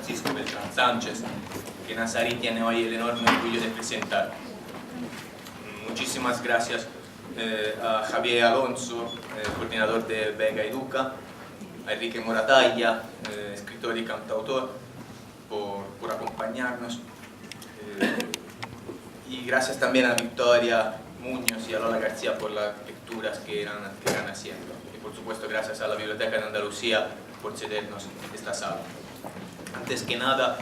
Francisco Beltrán Sánchez, que Nazarí tiene hoy el enorme orgullo de presentar. Muchísimas gracias a Javier Alonso, coordinador de Vega Educa, a Enrique Morataglia, escritor y cantautor, por acompañarnos. Y gracias también a Victoria Muñoz y a Lola García por las lecturas que irán haciendo. Y por supuesto gracias a la Biblioteca de Andalucía por cedernos esta sala. Antes que nada,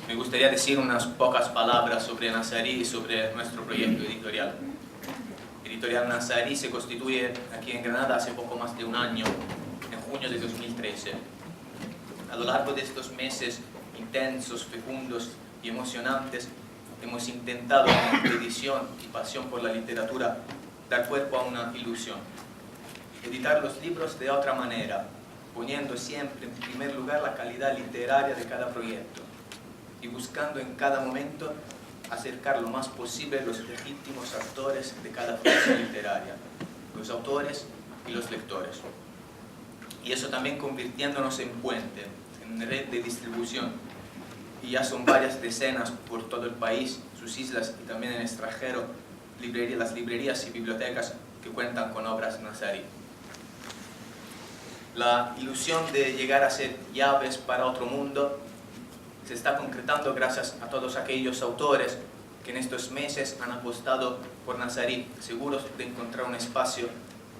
me gustaría decir unas pocas palabras sobre Nazarí y sobre nuestro proyecto editorial. Editorial Nazarí se constituye aquí en Granada hace poco más de un año, en junio de 2013. A lo largo de estos meses intensos, fecundos y emocionantes, hemos intentado con dedicación y pasión por la literatura dar cuerpo a una ilusión. Editar los libros de otra manera, poniendo siempre en primer lugar la calidad literaria de cada proyecto y buscando en cada momento acercar lo más posible los legítimos actores de cada producción literaria, los autores y los lectores. Y eso también convirtiéndonos en puente, en red de distribución. Y ya son varias decenas por todo el país, sus islas y también en el extranjero, las librerías y bibliotecas que cuentan con obras Nazarí. La ilusión de llegar a ser llaves para otro mundo se está concretando gracias a todos aquellos autores que en estos meses han apostado por Nazarí, seguros de encontrar un espacio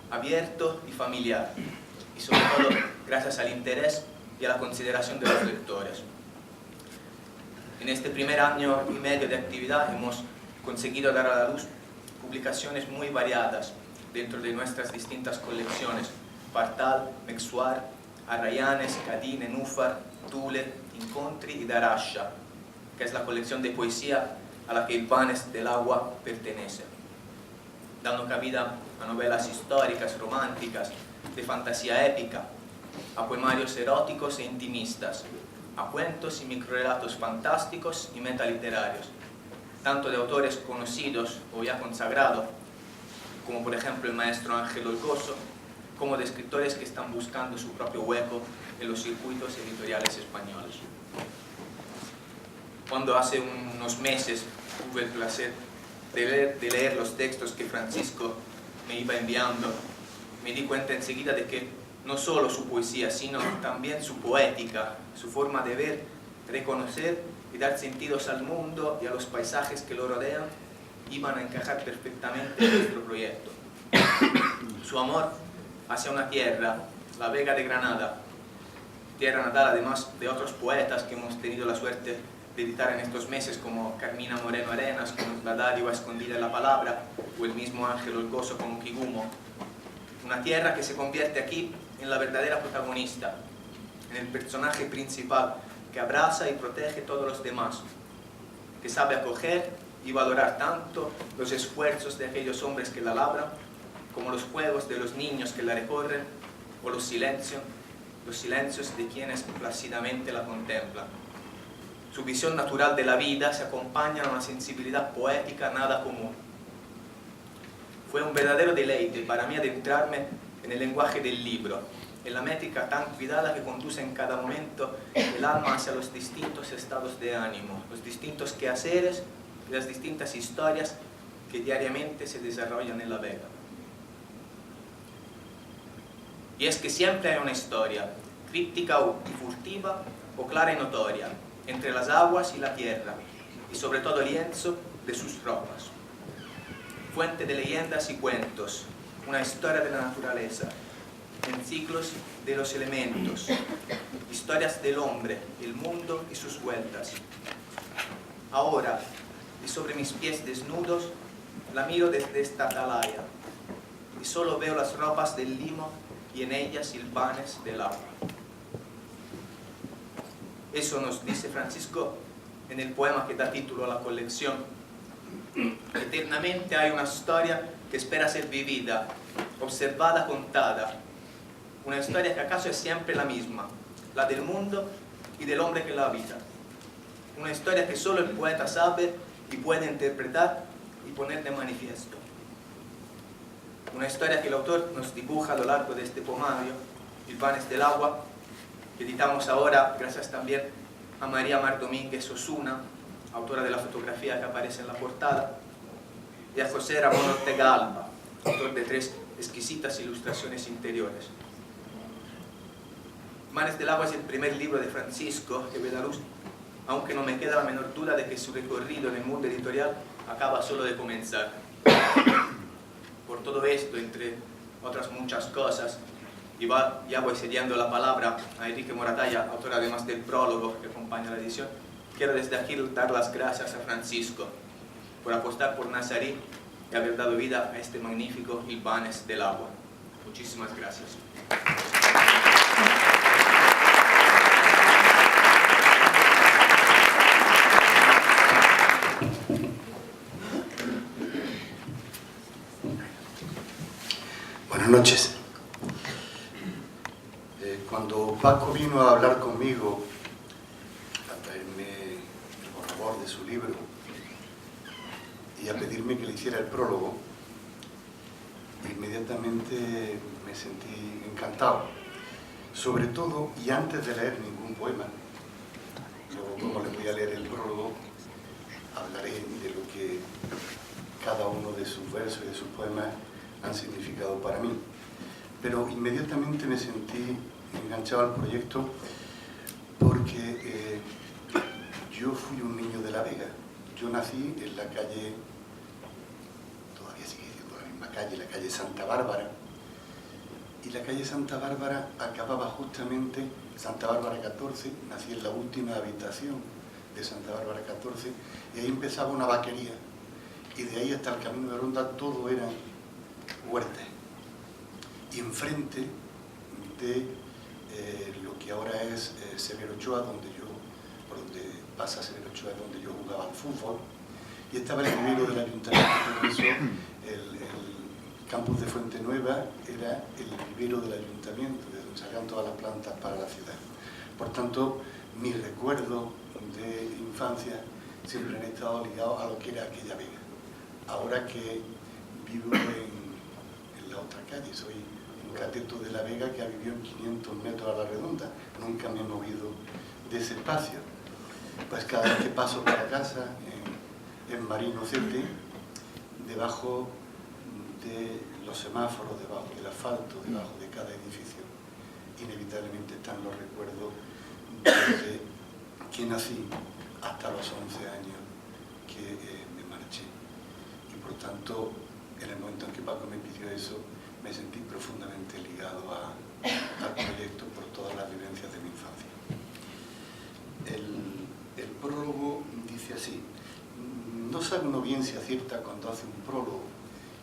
abierto y familiar, y sobre todo gracias al interés y a la consideración de los lectores. En este primer año y medio de actividad hemos conseguido dar a la luz publicaciones muy variadas dentro de nuestras distintas colecciones: Partal, Mexuar, Arrayanes, Cadí, Nenúfar, Tule, Incontri y Darasha, que es la colección de poesía a la que el Panes del Agua pertenece, dando cabida a novelas históricas, románticas, de fantasía épica, a poemarios eróticos e intimistas, a cuentos y microrelatos fantásticos y metaliterarios, tanto de autores conocidos o ya consagrados, como por ejemplo el maestro Ángel Olgoso, como de escritores que están buscando su propio hueco en los circuitos editoriales españoles. Cuando hace unos meses tuve el placer de leer los textos que Francisco me iba enviando, me di cuenta enseguida de que no solo su poesía, sino también su poética, su forma de ver, reconocer y dar sentidos al mundo y a los paisajes que lo rodean, iban a encajar perfectamente en nuestro proyecto. Su amor hacia una tierra, la Vega de Granada, tierra natal además de otros poetas que hemos tenido la suerte de editar en estos meses, como Carmina Moreno Arenas con La dádiva escondida en la palabra, o el mismo Ángel Olgoso con Kigumo. Una tierra que se convierte aquí en la verdadera protagonista, en el personaje principal que abraza y protege a todos los demás, que sabe acoger y valorar tanto los esfuerzos de aquellos hombres que la labran, como los juegos de los niños que la recorren, o los silencios de quienes plácidamente la contemplan. Su visión natural de la vida se acompaña a una sensibilidad poética nada común. Fue un verdadero deleite para mí adentrarme en el lenguaje del libro, en la métrica tan cuidada que conduce en cada momento el alma hacia los distintos estados de ánimo, los distintos quehaceres y las distintas historias que diariamente se desarrollan en la Vega. Y es que siempre hay una historia, críptica y furtiva o clara y notoria, entre las aguas y la tierra, y sobre todo el lienzo de sus ropas. Fuente de leyendas y cuentos, una historia de la naturaleza, en ciclos de los elementos, historias del hombre, el mundo y sus vueltas. Ahora, y sobre mis pies desnudos, la miro desde esta atalaya, y solo veo las ropas del limo y en ellas silvanes del agua. Eso nos dice Francisco en el poema que da título a la colección. Eternamente hay una historia que espera ser vivida, observada, contada. Una historia que acaso es siempre la misma, la del mundo y del hombre que la habita. Una historia que solo el poeta sabe y puede interpretar y poner de manifiesto. Una historia que el autor nos dibuja a lo largo de este poemario, Silvanes del Agua, que editamos ahora gracias también a María Mar Domínguez Osuna, autora de la fotografía que aparece en la portada, y a José Ramón Ortega Alba, autor de 3 exquisitas ilustraciones interiores. Mares del Agua es el primer libro de Francisco que ve la luz, aunque no me queda la menor duda de que su recorrido en el mundo editorial acaba solo de comenzar. Por todo esto, entre otras muchas cosas, ya voy cediendo la palabra a Enrique Moratalla, autor además del prólogo que acompaña la edición. Quiero desde aquí dar las gracias a Francisco por apostar por Nazarí y haber dado vida a este magnífico Hilvanes del Agua. Muchísimas gracias. Buenas noches. Cuando Paco vino a hablar conmigo, a traerme el borrador de su libro y a pedirme que le hiciera el prólogo, inmediatamente me sentí encantado. Sobre todo, y antes de leer ningún poema, luego como le voy a leer el prólogo, hablaré de lo que cada uno de sus versos y de sus poemas han significado para mí. Pero inmediatamente me sentí enganchado al proyecto porque yo fui un niño de La Vega. Yo nací en la calle, todavía sigue siendo la misma calle, la calle Santa Bárbara, y la calle Santa Bárbara acababa justamente, Santa Bárbara 14, nací en la última habitación de Santa Bárbara 14, y ahí empezaba una vaquería, y de ahí hasta el Camino de Ronda todo eran huertas. Y enfrente de lo que ahora es Severo Ochoa, por donde pasa Severo Ochoa, donde yo jugaba al fútbol, y estaba el vivero del ayuntamiento. Por eso el campus de Fuente Nueva era el vivero del ayuntamiento, de donde salían todas las plantas para la ciudad. Por tanto, mis recuerdos de infancia siempre han estado ligados a lo que era aquella Vega. Ahora que vivo en la otra calle, soy un cateto de La Vega que ha vivido en 500 metros a la redonda, nunca me he movido de ese espacio. Pues cada vez que paso para casa, en Marino Cete, debajo de los semáforos, debajo del asfalto, debajo de cada edificio, inevitablemente están los recuerdos desde que nací hasta los 11 años que me marché. Y por tanto, en el momento en que Paco me pidió eso, me sentí profundamente ligado al proyecto por todas las vivencias de mi infancia. El prólogo dice así: no sabe uno bien si acierta cuando hace un prólogo,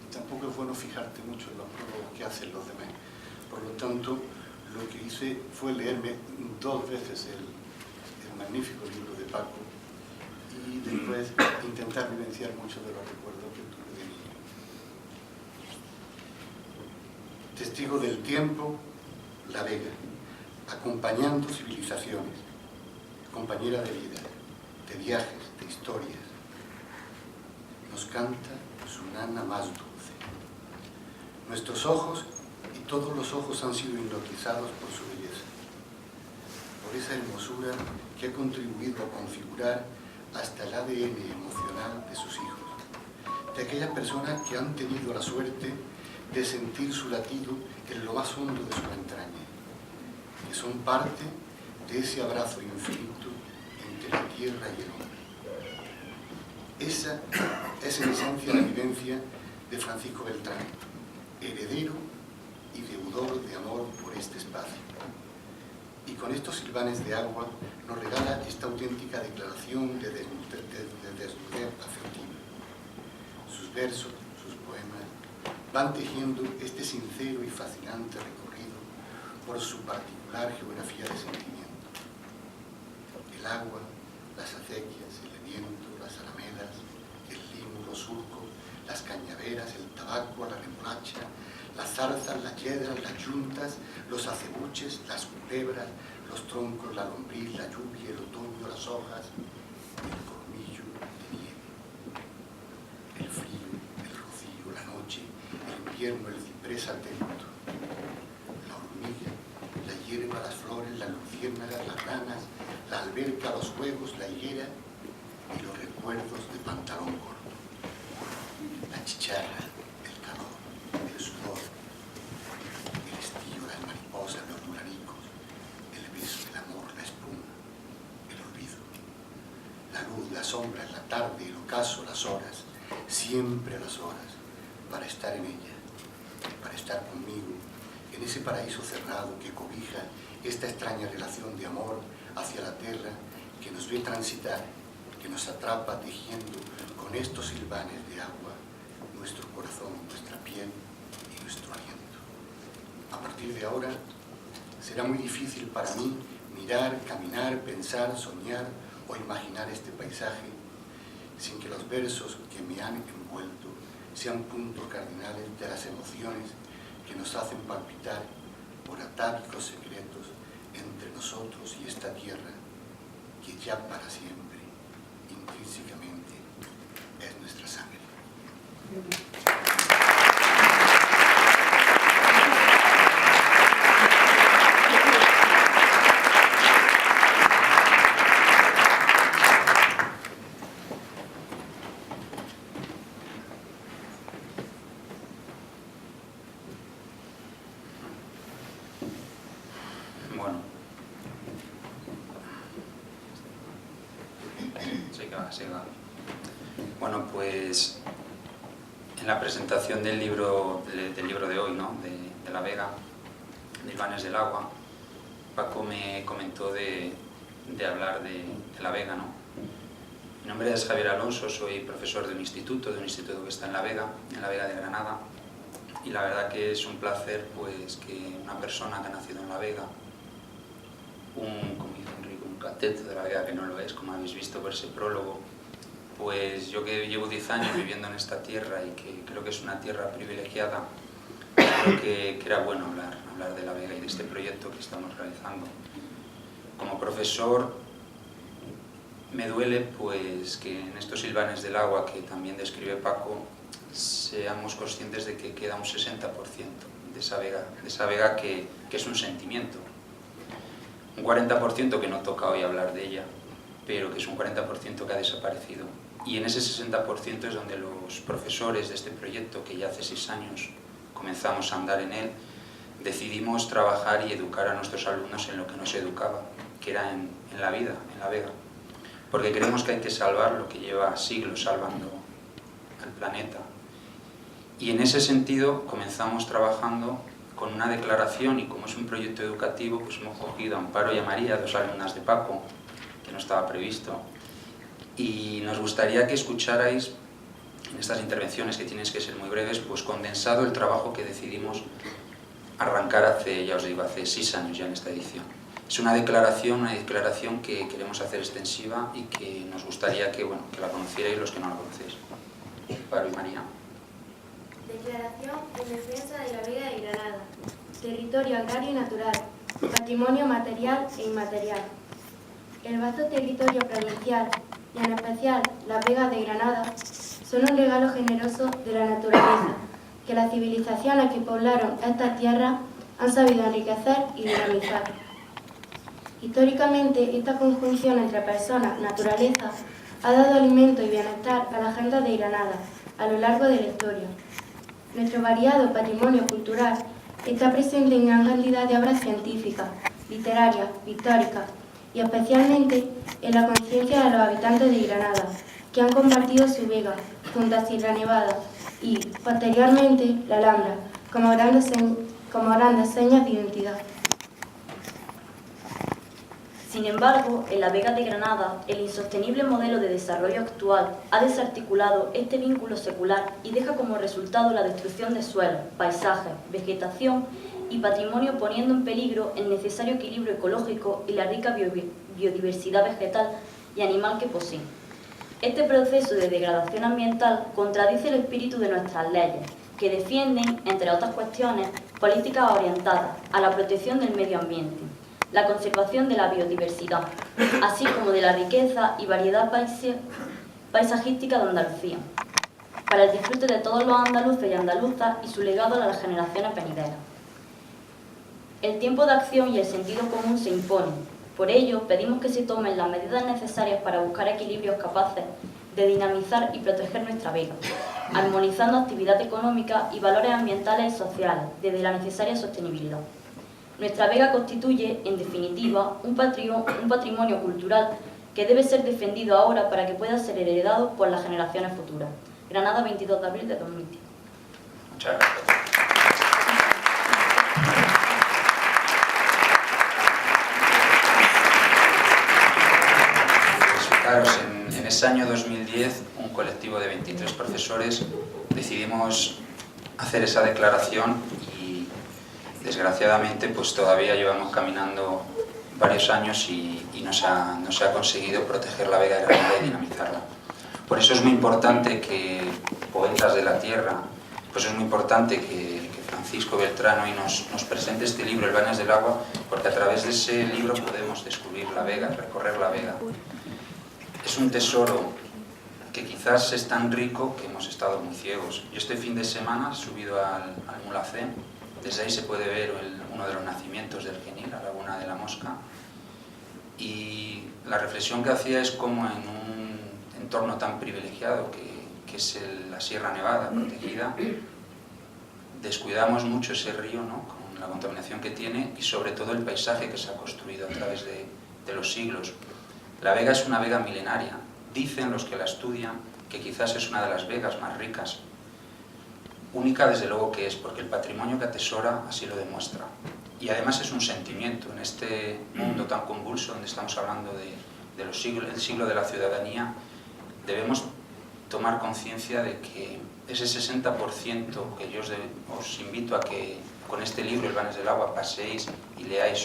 y tampoco es bueno fijarte mucho en los prólogos que hacen los demás. Por lo tanto, lo que hice fue leerme 2 veces el magnífico libro de Paco y después intentar vivenciar muchos de los recuerdos que tuve de niño. Testigo del tiempo, La Vega, acompañando civilizaciones, compañera de vida, de viajes, de historias. Nos canta su nana más dulce. Nuestros ojos y todos los ojos han sido hipnotizados por su belleza, por esa hermosura que ha contribuido a configurar hasta el ADN emocional de sus hijos, de aquellas personas que han tenido la suerte de sentir su latido en lo más hondo de su entraña, que son parte de ese abrazo infinito entre la tierra y el hombre. Esa es en esencia la vivencia de Francisco Beltrán, heredero y deudor de amor por este espacio. Y con estos silvanes de agua nos regala esta auténtica declaración de desnudez afectiva. Sus versos, sus poemas, van tejiendo este sincero y fascinante recorrido por su particular geografía de sentimiento. El agua, las acequias, el viento, las alamedas, el limo, los surcos, las cañaveras, el tabaco, la remolacha, las zarzas, las yedras, las yuntas, los acebuches, las culebras, los troncos, la lombriz, la lluvia, el otoño, las hojas, el colmillo de nieve, el frío, el rocío, la noche, el invierno, el ciprés atento, la hormiga, la hierba, las flores, las luciérnagas, las ranas, la alberca, los juegos, la higuera y los recuerdos de pantalón corto. La chicharra, el calor, el sudor, el estío, las mariposas, los lularicos, el beso, el amor, la espuma, el olvido. La luz, las sombras, la tarde, el ocaso, las horas, siempre las horas, para estar en ella, para estar conmigo, en ese paraíso cerrado que cobija esta extraña relación de amor hacia la tierra que nos ve transitar, que nos atrapa tejiendo con estos silvanes de agua nuestro corazón, nuestra piel y nuestro aliento. A partir de ahora será muy difícil para mí mirar, caminar, pensar, soñar o imaginar este paisaje sin que los versos que me han envuelto sean puntos cardinales de las emociones que nos hacen palpitar por atávicos secretos entre nosotros y esta tierra que ya para siempre, intrínsecamente, es nuestra sangre. Bueno, pues en la presentación del libro de hoy, ¿no? de La Vega, de Hilvanes del Agua, Paco me comentó de hablar de La Vega, ¿no? Mi nombre es Javier Alonso, soy profesor de un instituto que está en La Vega de Granada, y la verdad que es un placer pues que una persona que ha nacido en La Vega, como dice Enrique, un cateto de La Vega, que no lo es, como habéis visto por ese prólogo, pues yo que llevo 10 años viviendo en esta tierra y que creo que es una tierra privilegiada, creo que era bueno hablar de La Vega y de este proyecto que estamos realizando. Como profesor me duele pues que en estos Hilvanes del Agua que también describe Paco seamos conscientes de que queda un 60% de esa Vega que es un sentimiento. Un 40% que no toca hoy hablar de ella, pero que es un 40% que ha desaparecido. Y en ese 60% es donde los profesores de este proyecto, que ya hace 6 años comenzamos a andar en él, decidimos trabajar y educar a nuestros alumnos en lo que nos educaba, que era en la vida, en La Vega. Porque creemos que hay que salvar lo que lleva siglos salvando al planeta. Y en ese sentido comenzamos trabajando con una declaración, y como es un proyecto educativo, pues hemos cogido a Amparo y a María, 2 alumnas de Paco, que no estaba previsto, y nos gustaría que escucharais en estas intervenciones, que tienen que ser muy breves, pues condensado el trabajo que decidimos arrancar hace, ya os digo, hace 6 años ya en esta edición. Es una declaración que queremos hacer extensiva y que nos gustaría que la conocierais los que no la conocéis. Amparo y María. Declaración en defensa de La Vega de Granada. Territorio agrario y natural, patrimonio material e inmaterial. El vasto territorio provincial, y en especial Las Vegas de Granada, son un regalo generoso de la naturaleza, que las civilizaciones que poblaron esta tierra han sabido enriquecer y dinamizar. Históricamente, esta conjunción entre personas y naturaleza ha dado alimento y bienestar a la gente de Granada a lo largo de la historia. Nuestro variado patrimonio cultural está presente en gran cantidad de obras científicas, literarias, pictóricas y especialmente en la conciencia de los habitantes de Granada, que han compartido su Vega junto a Sierra Nevada y, posteriormente, la Alhambra, como grandes señas de identidad. Sin embargo, en La Vega de Granada, el insostenible modelo de desarrollo actual ha desarticulado este vínculo secular y deja como resultado la destrucción de suelos, paisajes, vegetación y patrimonio, poniendo en peligro el necesario equilibrio ecológico y la rica biodiversidad vegetal y animal que posee. Este proceso de degradación ambiental contradice el espíritu de nuestras leyes, que defienden, entre otras cuestiones, políticas orientadas a la protección del medio ambiente, la conservación de la biodiversidad, así como de la riqueza y variedad paisajística de Andalucía, para el disfrute de todos los andaluces y andaluzas y su legado a las generaciones venideras. El tiempo de acción y el sentido común se imponen, Por ello, pedimos que se tomen las medidas necesarias para buscar equilibrios capaces de dinamizar y proteger nuestra vega, armonizando actividad económica y valores ambientales y sociales desde la necesaria sostenibilidad. Nuestra vega constituye, en definitiva, un patrimonio cultural que debe ser defendido ahora para que pueda ser heredado por las generaciones futuras. Granada, 22 de abril de 2010. Muchas gracias. Fijaros, en ese año 2010, un colectivo de 23 profesores decidimos hacer esa declaración y desgraciadamente pues todavía llevamos caminando varios años y no se ha conseguido proteger la vega de Granada y dinamizarla. Por eso es muy importante que poetas de la tierra, pues es muy importante que Francisco Beltrán hoy nos presente este libro, El Baños del Agua, porque a través de ese libro podemos descubrir la vega, recorrer la vega. Es un tesoro que quizás es tan rico que hemos estado muy ciegos. Yo este fin de semana he subido al Mulhacén, desde ahí se puede ver uno de los nacimientos del Genil, la Laguna de la Mosca, y la reflexión que hacía es como en un entorno tan privilegiado que es la Sierra Nevada protegida, descuidamos mucho ese río, ¿no?, con la contaminación que tiene y sobre todo el paisaje que se ha construido a través de los siglos. La vega es una vega milenaria. Dicen los que la estudian que quizás es una de las vegas más ricas. Única desde luego que es, porque el patrimonio que atesora así lo demuestra. Y además es un sentimiento en este mundo tan convulso donde estamos hablando del siglo de la ciudadanía. Debemos tomar conciencia de que ese 60% que yo os invito a que con este libro, El Baños del Agua, paséis y leáis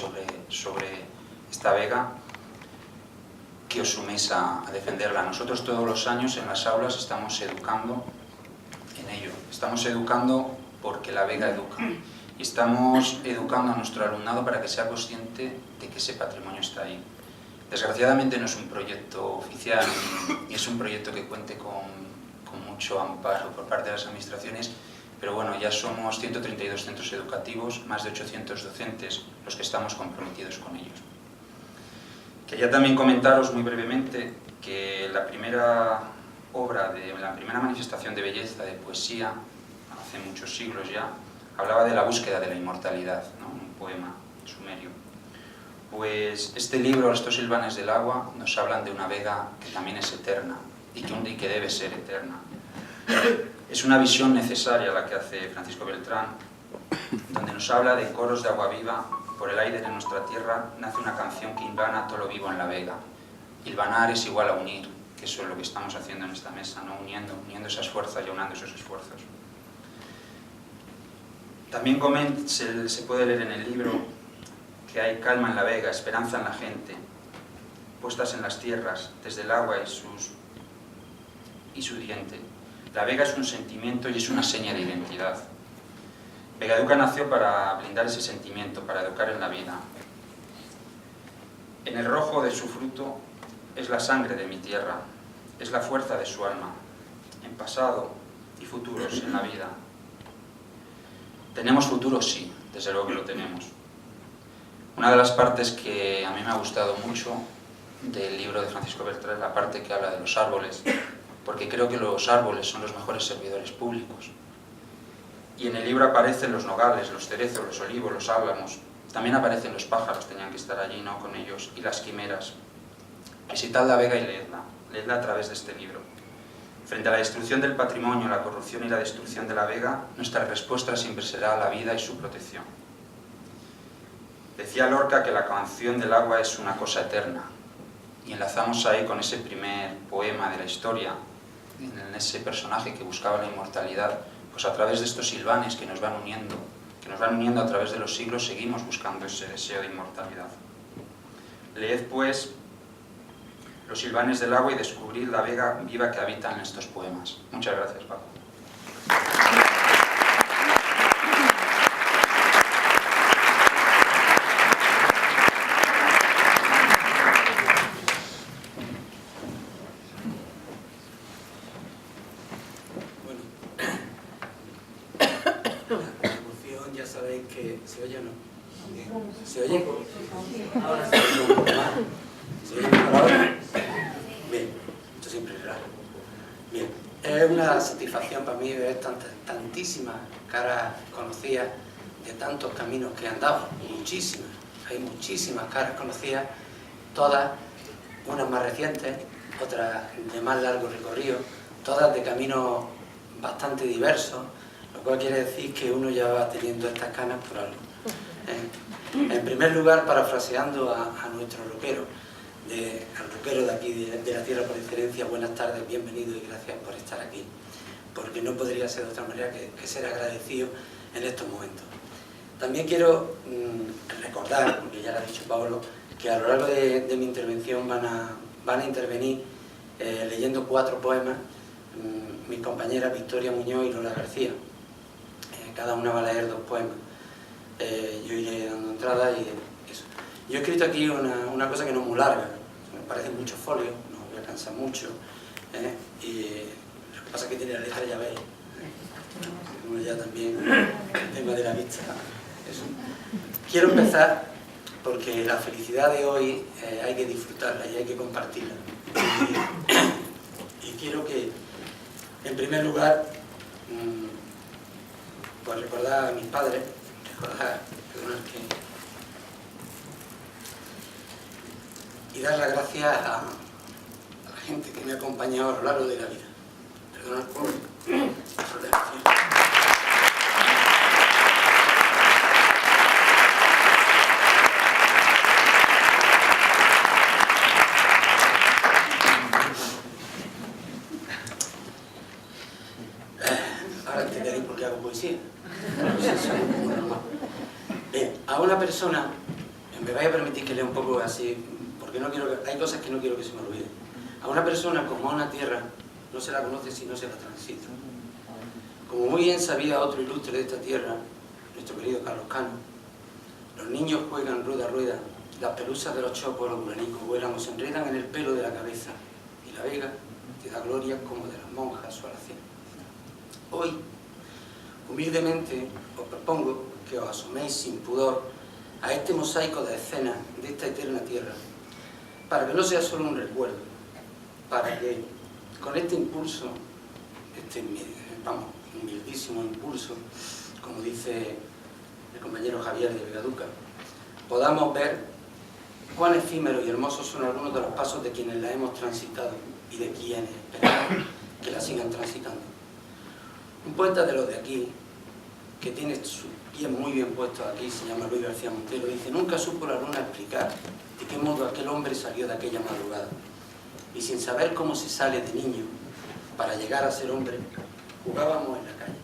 sobre esta vega, que os suméis a defenderla. Nosotros todos los años en las aulas estamos educando en ello. Estamos educando porque la vega educa. Y estamos educando a nuestro alumnado para que sea consciente de que ese patrimonio está ahí. Desgraciadamente no es un proyecto oficial ni es un proyecto que cuente con mucho amparo por parte de las administraciones, pero bueno, ya somos 132 centros educativos, más de 800 docentes los que estamos comprometidos con ellos. Quería también comentaros muy brevemente que la primera obra, la primera manifestación de belleza, de poesía, hace muchos siglos ya, hablaba de la búsqueda de la inmortalidad, ¿no?, un poema sumerio. Pues este libro, Estos Silvanes del Agua, nos hablan de una vega que también es eterna y que debe ser eterna. Es una visión necesaria la que hace Francisco Beltrán, donde nos habla de coros de agua viva. Por el aire de nuestra tierra nace una canción que hilvana todo lo vivo en la vega. Hilvanar es igual a unir, que eso es lo que estamos haciendo en esta mesa, ¿no?, uniendo esas fuerzas y aunando esos esfuerzos. También se puede leer en el libro que hay calma en la vega, esperanza en la gente, puestas en las tierras, desde el agua y su diente. La vega es un sentimiento y es una seña de identidad. Vegaeduca nació para blindar ese sentimiento, para educar en la vida. En el rojo de su fruto es la sangre de mi tierra, es la fuerza de su alma, en pasado y futuros en la vida. ¿Tenemos futuro? Sí, desde luego que lo tenemos. Una de las partes que a mí me ha gustado mucho del libro de Francisco Beltrán es la parte que habla de los árboles, porque creo que los árboles son los mejores servidores públicos. Y en el libro aparecen los nogales, los cerezos, los olivos, los álamos. También aparecen los pájaros, tenían que estar allí, ¿no?, con ellos, y las quimeras. Visitad la vega y leedla a través de este libro. Frente a la destrucción del patrimonio, la corrupción y la destrucción de la vega, nuestra respuesta siempre será la vida y su protección. Decía Lorca que la canción del agua es una cosa eterna, y enlazamos ahí con ese primer poema de la historia, en ese personaje que buscaba la inmortalidad. Pues a través de estos silvanes que nos van uniendo a través de los siglos, seguimos buscando ese deseo de inmortalidad. Leed pues Los Silvanes del Agua y descubrid la vega viva que habita en estos poemas. Muchas gracias, Paco. ¿Se oye o no? ¿Se oye? Ahora se oye un poco más. ¿Se oye mejor ahora? Bien, esto siempre es raro. Bien, es una satisfacción para mí ver tantísimas caras conocidas de tantos caminos que he andado, muchísimas. Hay muchísimas caras conocidas, todas, unas más recientes, otras de más largo recorrido, todas de caminos bastante diversos, lo cual quiere decir que uno ya va teniendo estas canas por algo. En primer lugar, parafraseando a nuestro roquero, al roquero de aquí, de la tierra por excelencia, buenas tardes, bienvenido y gracias por estar aquí, porque no podría ser de otra manera que ser agradecido en estos momentos. También quiero recordar, porque ya lo ha dicho Pablo, que a lo largo de mi intervención van a intervenir leyendo 4 poemas mis compañeras Victoria Muñoz y Lola García. Cada una va a leer 2 poemas. Yo iré dando entrada y eso. Yo he escrito aquí una cosa que no es muy larga, me parecen muchos folios, no voy a cansar mucho, y lo que pasa es que tiene la letra, ya veis, uno ya también el tema de la vista. Eso. Quiero empezar porque la felicidad de hoy hay que disfrutarla y hay que compartirla. Y quiero que, en primer lugar, pues recordar a mis padres, y dar las gracias a la gente que me ha acompañado a lo largo de la vida. Perdonad por la emoción. Ahora entenderéis por qué hago poesía. Bien, a una persona, me vais a permitir que lea un poco así, porque no quiero hay cosas que no quiero que se me olviden. A una persona como a una tierra no se la conoce si no se la transita. Como muy bien sabía otro ilustre de esta tierra, nuestro querido Carlos Cano, los niños juegan rueda a rueda, las pelusas de los chopos, los buranicos vuelan o se enredan en el pelo de la cabeza, y la vega te da gloria como de las monjas su oración. Hoy, humildemente, os propongo que os asoméis sin pudor a este mosaico de escenas de esta eterna tierra, para que no sea solo un recuerdo, para que con este impulso, humildísimo impulso, como dice el compañero Javier de Vegaduca, podamos ver cuán efímeros y hermosos son algunos de los pasos de quienes la hemos transitado y de quienes esperamos que la sigan transitando. Un poeta de los de aquí, que tiene sus pies muy bien puestos aquí, se llama Luis García Montero, dice: nunca supo la luna explicar de qué modo aquel hombre salió de aquella madrugada. Y sin saber cómo se sale de niño para llegar a ser hombre, jugábamos en la calle.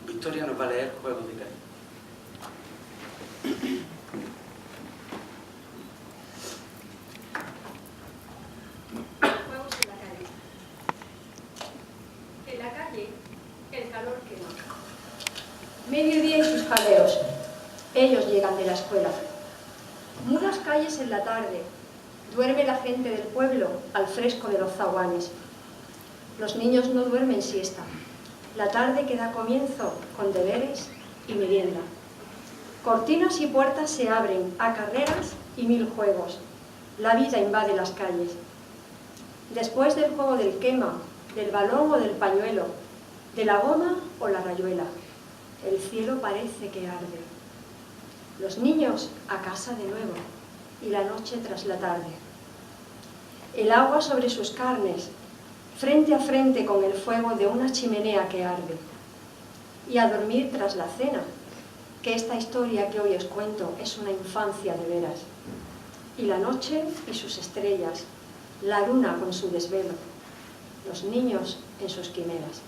Victoria nos va a leer Juegos de calle. Juegos en la calle. En la calle, el calor quema. Mediodía y sus jaleos. Ellos llegan de la escuela. Mudas calles en la tarde. Duerme la gente del pueblo al fresco de los zaguanes. Los niños no duermen siesta. La tarde que da comienzo con deberes y merienda. Cortinas y puertas se abren a carreras y 1000 juegos. La vida invade las calles. Después del juego del quema, del balón o del pañuelo, de la goma o la rayuela, el cielo parece que arde. Los niños a casa de nuevo y la noche tras la tarde. El agua sobre sus carnes, frente a frente con el fuego de una chimenea que arde. Y a dormir tras la cena, que esta historia que hoy os cuento es una infancia de veras. Y la noche y sus estrellas, la luna con su desvelo, los niños en sus quimeras.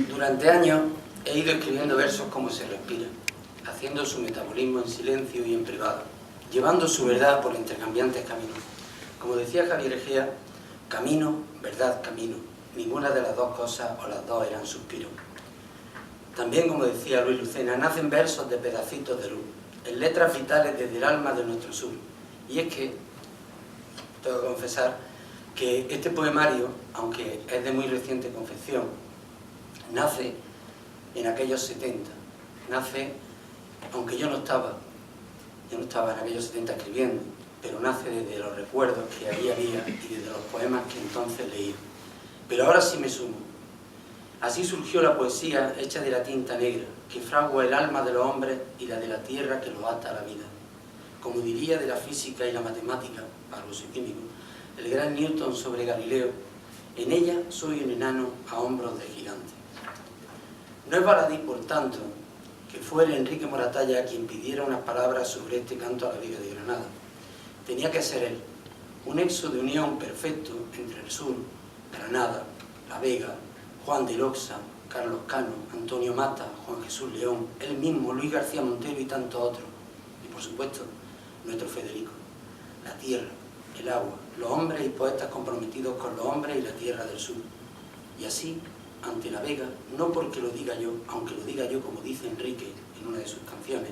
Durante años he ido escribiendo versos como se respira, haciendo su metabolismo en silencio y en privado, llevando su verdad por intercambiantes caminos. Como decía Javier Egea, camino, verdad, camino. Ninguna de las dos cosas o las dos eran suspiros. También, como decía Luis Lucena, nacen versos de pedacitos de luz, en letras vitales desde el alma de nuestro sur. Y es que, tengo que confesar, que este poemario, aunque es de muy reciente confección, nace en aquellos 70, nace, aunque yo no estaba en aquellos 70 escribiendo, pero nace desde los recuerdos que allí había y desde los poemas que entonces leí. Pero ahora sí me sumo. Así surgió la poesía hecha de la tinta negra, que fragua el alma de los hombres y la de la tierra que lo ata a la vida. Como diría de la física y la matemática, para los químicos, el gran Newton sobre Galileo, en ella soy un enano a hombros de gigante. No es baladí, por tanto, que fuera Enrique Moratalla quien pidiera unas palabras sobre este canto a la Vega de Granada. Tenía que ser él, un nexo de unión perfecto entre el sur, Granada, La Vega, Juan de Loxa, Carlos Cano, Antonio Mata, Juan Jesús León, él mismo, Luis García Montero y tantos otros. Y por supuesto, nuestro Federico. La tierra, el agua, los hombres y poetas comprometidos con los hombres y la tierra del sur. Y así, ante La Vega, no porque lo diga yo, aunque lo diga yo como dice Enrique en una de sus canciones,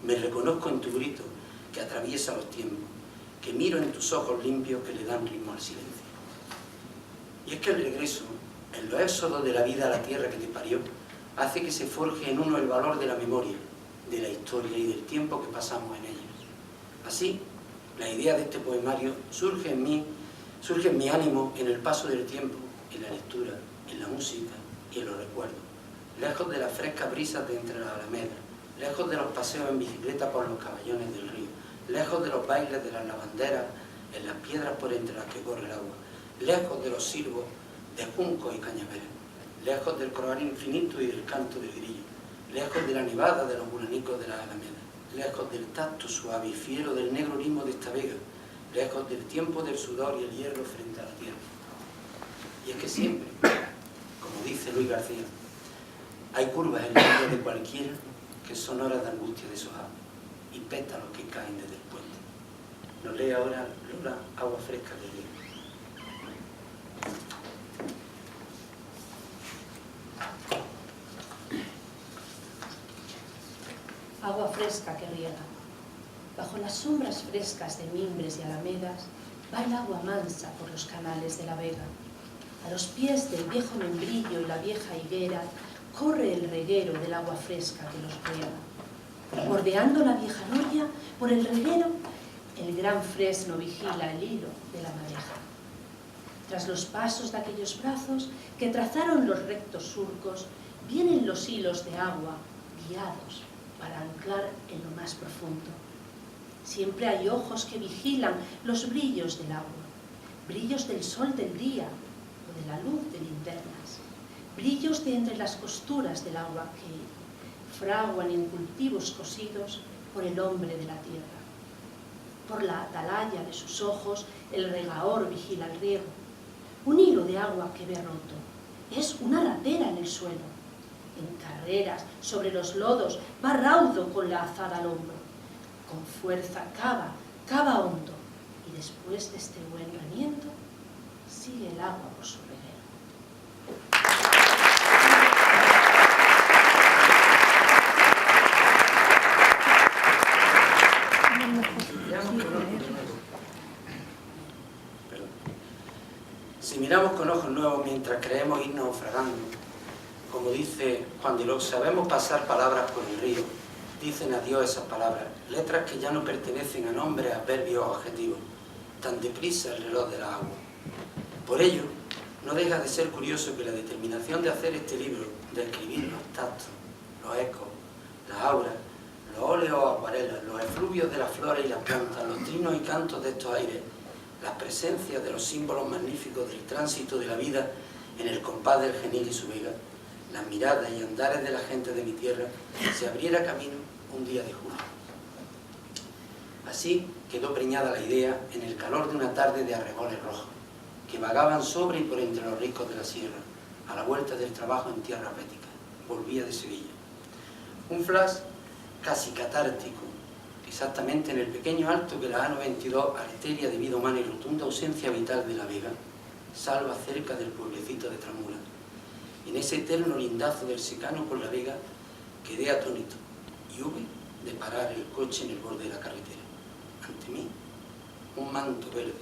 me reconozco en tu grito que atraviesa los tiempos, que miro en tus ojos limpios que le dan ritmo al silencio. Y es que el regreso, en los éxodos de la vida a la tierra que te parió, hace que se forje en uno el valor de la memoria, de la historia y del tiempo que pasamos en ella. Así, la idea de este poemario surge en mi ánimo en el paso del tiempo, en la lectura, en la música y en los recuerdos, lejos de las frescas brisas de entre las alamedas, lejos de los paseos en bicicleta por los caballones del río, lejos de los bailes de las lavanderas en las piedras por entre las que corre el agua, lejos de los silbos de juncos y cañaveres, lejos del croar infinito y del canto del grillo, lejos de la nevada de los buranicos de las alamedas, lejos del tacto suave y fiero del negro ritmo de esta vega, lejos del tiempo del sudor y el hierro frente a la tierra. Y es que siempre, como dice Luis García, hay curvas en la vida de cualquiera que son horas de angustia deshojada y pétalos que caen desde el puente. Nos lee ahora Lola Agua Fresca del Río. Agua fresca que riega. Bajo las sombras frescas de mimbres y alamedas va el agua mansa por los canales de la Vega. A los pies del viejo membrillo y la vieja higuera corre el reguero del agua fresca que los riega. Bordeando la vieja noria, por el reguero, el gran fresno vigila el hilo de la madeja. Tras los pasos de aquellos brazos que trazaron los rectos surcos, vienen los hilos de agua guiados para anclar en lo más profundo. Siempre hay ojos que vigilan los brillos del agua, brillos del sol del día o de la luz de linternas, brillos de entre las costuras del agua que fraguan en cultivos cosidos por el hombre de la tierra. Por la atalaya de sus ojos el regador vigila el riego. Un hilo de agua que ve roto es una ratera en el suelo. En carreras sobre los lodos va raudo con la azada al hombro. Con fuerza cava hondo, y después de este buen remiendo, sigue el agua por su reguero. Si miramos con ojos nuevos mientras creemos ir naufragando, como dice Juan de Loxa, sabemos pasar palabras por el río, dicen adiós esas palabras, letras que ya no pertenecen a nombres, adverbios o adjetivos, tan deprisa el reloj de la agua. Por ello, no deja de ser curioso que la determinación de hacer este libro, de escribir los tactos, los ecos, las auras, los óleos o acuarelas, los efluvios de las flores y las plantas, los trinos y cantos de estos aires, las presencias de los símbolos magníficos del tránsito de la vida en el compás del Genil y su vega, las miradas y andares de la gente de mi tierra, se abriera camino un día de julio. Así quedó preñada la idea en el calor de una tarde de arreboles rojos, que vagaban sobre y por entre los riscos de la sierra, a la vuelta del trabajo en tierras béticas. Volvía de Sevilla. Un flash casi catártico, exactamente en el pequeño alto que la A92, arteria de vida humana y rotunda ausencia vital de la Vega, salva cerca del pueblecito de Tramura. En ese eterno lindazo del secano por la Vega quedé atónito y hube de parar el coche en el borde de la carretera. Ante mí, un manto verde,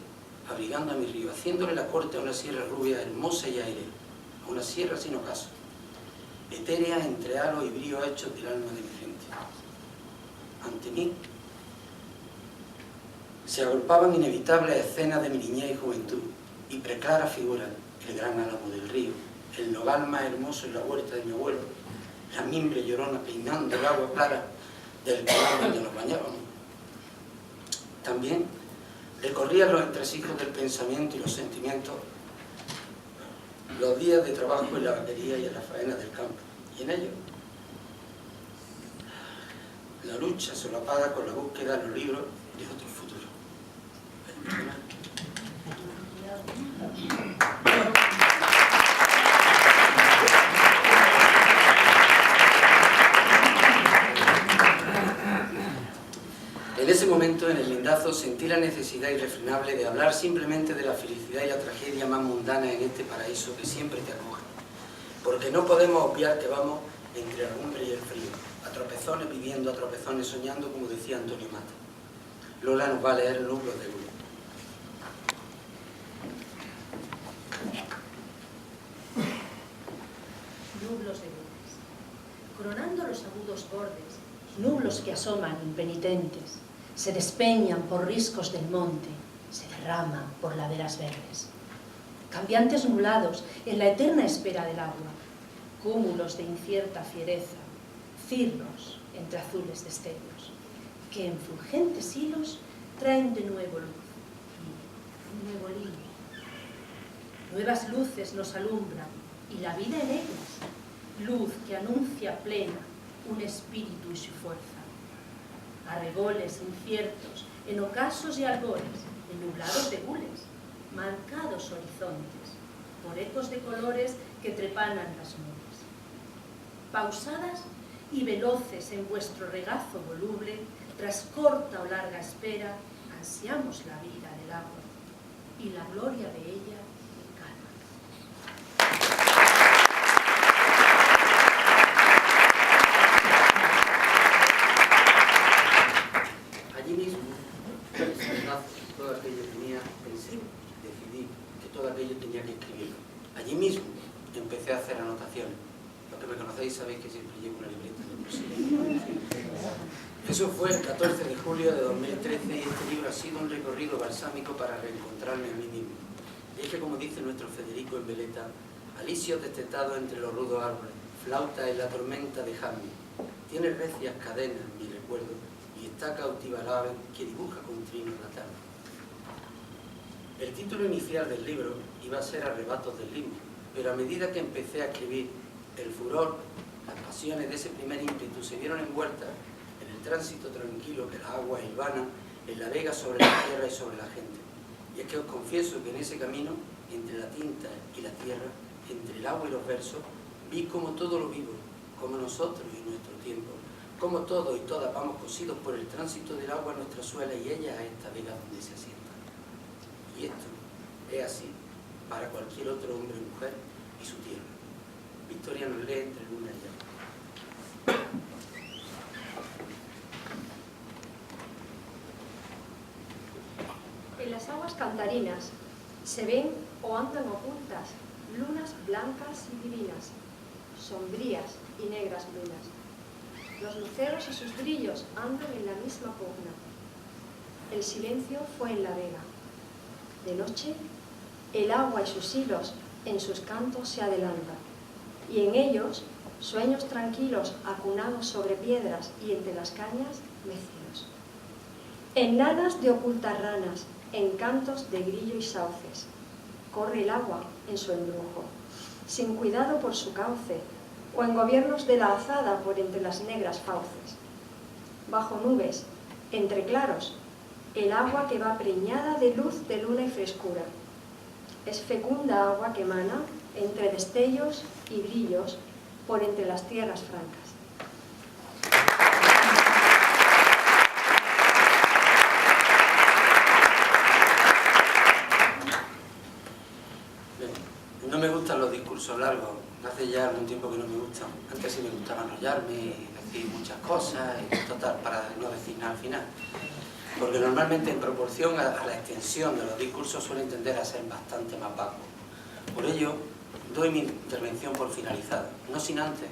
abrigando a mi río, haciéndole la corte a una sierra rubia, hermosa y aérea, a una sierra sin ocaso, etérea entre halo y brío hechos del alma de mi gente. Ante mí se agolpaban inevitables escenas de mi niñez y juventud, y preclara figura, el gran álamo del río, el nogal más hermoso en la huerta de mi abuelo, la mimbre llorona peinando el agua clara del canal donde nos bañábamos. También recorría los entresijos del pensamiento y los sentimientos, los días de trabajo en la vaquería y en las faenas del campo, y en ellos la lucha solapada con la búsqueda en los libros de otro futuro. En ese momento, en el lindazo, sentí la necesidad irrefrenable de hablar simplemente de la felicidad y la tragedia más mundana en este paraíso que siempre te acoge. Porque no podemos obviar que vamos entre la lumbre y el frío, a tropezones viviendo, a tropezones soñando, como decía Antonio Mata. Lola nos va a leer Nublos de Luz. Nublos de luces, coronando los agudos bordes, nublos que asoman impenitentes, se despeñan por riscos del monte, se derraman por laderas verdes. Cambiantes nublados en la eterna espera del agua, cúmulos de incierta fiereza, cirros entre azules destellos, que en fulgentes hilos traen de nuevo luz y un nuevo lino. Nuevas luces nos alumbran y la vida en ellas, luz que anuncia plena un espíritu y su fuerza. Arreboles inciertos, en ocasos y albores, en nublados de gules, marcados horizontes, por ecos de colores que trepanan las nubes. Pausadas y veloces en vuestro regazo voluble, tras corta o larga espera, ansiamos la vida del agua, y la gloria de ella calma. Allí mismo, todo aquello tenía, pensé, decidí que todo aquello tenía que escribirlo. Allí mismo empecé a hacer anotaciones. Los que me conocéis sabéis que siempre llevo una libreta de bolsillo. Eso fue el 14 de julio de 2013 y este libro ha sido un recorrido balsámico para reencontrarme a mí mismo. Y es que, como dice nuestro Federico en Veleta, alisios destetados entre los rudos árboles, flauta en la tormenta de Jamni, tiene recias cadenas mi recuerdo y está cautiva el ave que dibuja con trinos la tarde. El título inicial del libro iba a ser Arrebatos del limbo, pero a medida que empecé a escribir, el furor, las pasiones de ese primer ímpetu se vieron envueltas en el tránsito tranquilo que las aguas hilvanan en la vega sobre la tierra y sobre la gente. Y es que os confieso que en ese camino, entre la tinta y la tierra, entre el agua y los versos, vi como todo lo vivo, como nosotros y nuestro tiempo, como todos y todas vamos cosidos por el tránsito del agua a nuestra suela y ella a esta vega donde se asienta. Y esto es así para cualquier otro hombre o mujer y su tierra. Victoria nos lee entre luna y llama. En las aguas cantarinas se ven o andan ocultas lunas blancas y divinas, sombrías y negras lunas. Los luceros y sus brillos andan en la misma pugna. El silencio fue en la vega. De noche, el agua y sus hilos en sus cantos se adelantan, y en ellos, sueños tranquilos acunados sobre piedras y entre las cañas, mecidos. En nadas de ocultas ranas, en cantos de grillo y sauces, corre el agua en su embrujo, sin cuidado por su cauce, o en gobiernos de la azada por entre las negras fauces. Bajo nubes, entre claros, el agua que va preñada de luz, de luna y frescura. Es fecunda agua que emana entre destellos y brillos por entre las tierras francas. No me gustan los discursos largos, hace ya algún tiempo que no me gustan. Antes sí me gustaba enrollarme y decir muchas cosas y total, para no decir nada al final. porque normalmente en proporción a la extensión de los discursos suelen tender a ser bastante más vacuos. Por ello, doy mi intervención por finalizada, no sin antes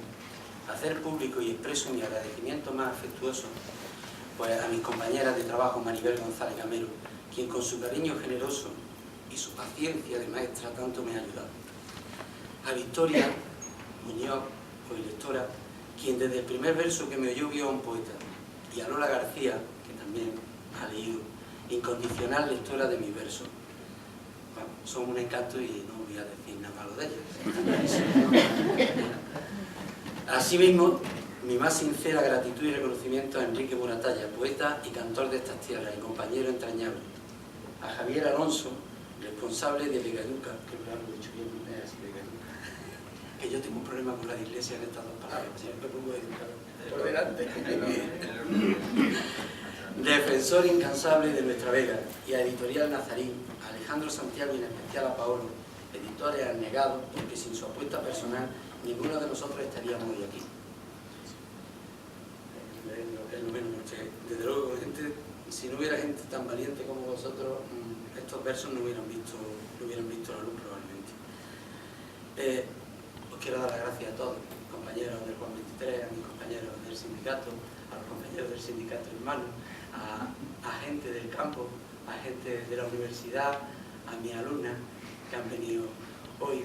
hacer público y expreso mi agradecimiento más afectuoso pues, a mis compañeras de trabajo Maribel González Gamero, quien con su cariño generoso y su paciencia de maestra tanto me ha ayudado. A Victoria Muñoz, colectora, quien desde el primer verso que me oyó vio a un poeta, y a Lola García, que también ha leído, incondicional lectora de mis versos. Bueno, son un encanto y no voy a decir nada malo de ellas. Asimismo, mi más sincera gratitud y reconocimiento a Enrique Moratalla, poeta y cantor de estas tierras y compañero entrañable. A Javier Alonso, responsable de Legaduca, que lo he dicho bien, no es así, Legaduca, que yo tengo un problema con la iglesia en estas dos palabras, siempre pongo educador por delante. Defensor incansable de nuestra Vega, y a Editorial Nazarín, a Alejandro Santiago y en especial a Paolo, editores abnegados, porque sin su apuesta personal ninguno de nosotros estaríamos hoy aquí. Es lo menos, desde luego, gente, si no hubiera gente tan valiente como vosotros, estos versos no hubieran visto la luz probablemente. Os quiero dar las gracias a todos, compañeros del Juan 23, a mis compañeros del sindicato, a los compañeros del sindicato hermano, a gente del campo, a gente de la universidad, a mis alumnas que han venido hoy,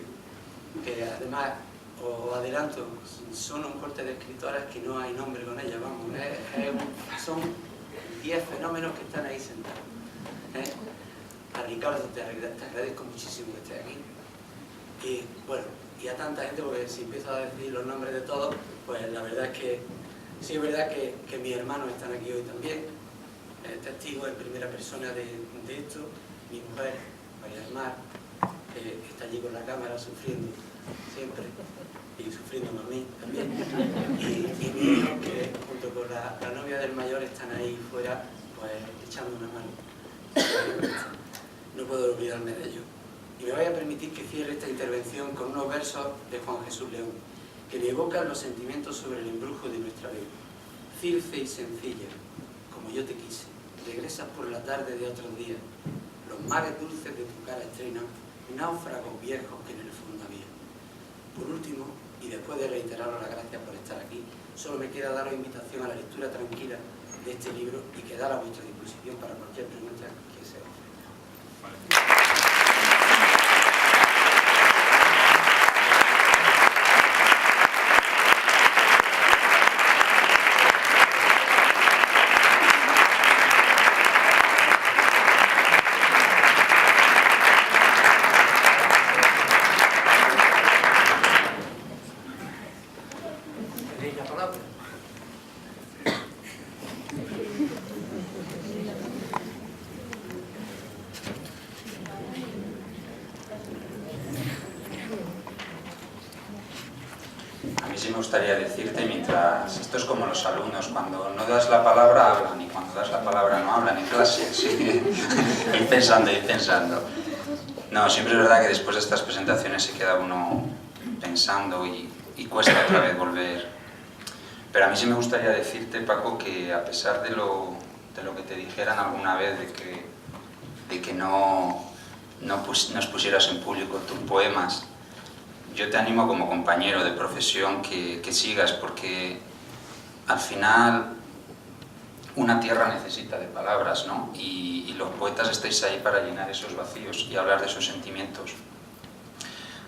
que además, os adelanto, son un corte de escritoras que no hay nombre con ellas, vamos, son 10 fenómenos que están ahí sentados. A Ricardo te agradezco muchísimo que estés aquí. Y bueno, y a tanta gente, porque si empiezo a decir los nombres de todos, pues la verdad es que sí es verdad que mis hermanos están aquí hoy también, testigos en primera persona de esto, mi mujer, María del Mar, que está allí con la cámara sufriendo siempre, y sufriéndome a mí también, y mi hijo, que junto con la novia del mayor están ahí fuera, pues echando una mano. No puedo olvidarme de ello. Y me voy a permitir que cierre esta intervención con unos versos de Juan Jesús León, que me evocan los sentimientos sobre el embrujo de nuestra vida. Circe y sencilla, como yo te quise, regresas por la tarde de otros días, los mares dulces de tu cara estrena, náufragos viejos que en el fondo había. Por último, y después de reiteraros las gracias por estar aquí, solo me queda daros invitación a la lectura tranquila de este libro y quedar a vuestra disposición para cualquier pregunta que se ofrezca. Sí me gustaría decirte, mientras esto es como los alumnos, cuando no das la palabra hablan y cuando das la palabra no hablan en clase, ¿sí? Ir pensando. No, siempre es verdad que después de estas presentaciones se queda uno pensando y cuesta otra vez volver. Pero a mí sí me gustaría decirte, Paco, que a pesar de lo que te dijeran alguna vez de que no nos pusieras en público tus poemas, yo te animo como compañero de profesión que sigas, porque al final una tierra necesita de palabras, ¿no? Y los poetas estáis ahí para llenar esos vacíos y hablar de esos sentimientos.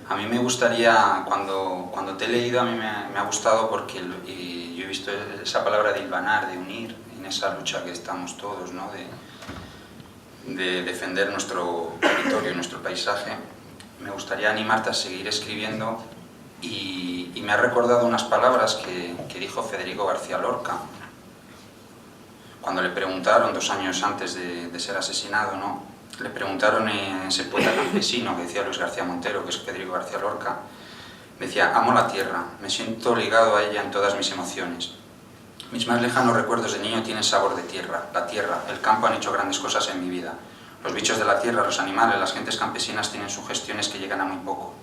A mí me gustaría, cuando te he leído, a mí me ha gustado porque yo he visto esa palabra de hilvanar, de unir en esa lucha que estamos todos, ¿no? De defender nuestro territorio, nuestro paisaje. Me gustaría animarte a seguir escribiendo y me ha recordado unas palabras que dijo Federico García Lorca cuando le preguntaron 2 años antes de ser asesinado, ¿no? Le preguntaron a ese poeta campesino que decía Luis García Montero, que es Federico García Lorca, decía: amo la tierra, me siento ligado a ella en todas mis emociones. Mis más lejanos recuerdos de niño tienen sabor de tierra. La tierra, el campo han hecho grandes cosas en mi vida. Los bichos de la tierra, los animales, las gentes campesinas tienen sugestiones que llegan a muy poco.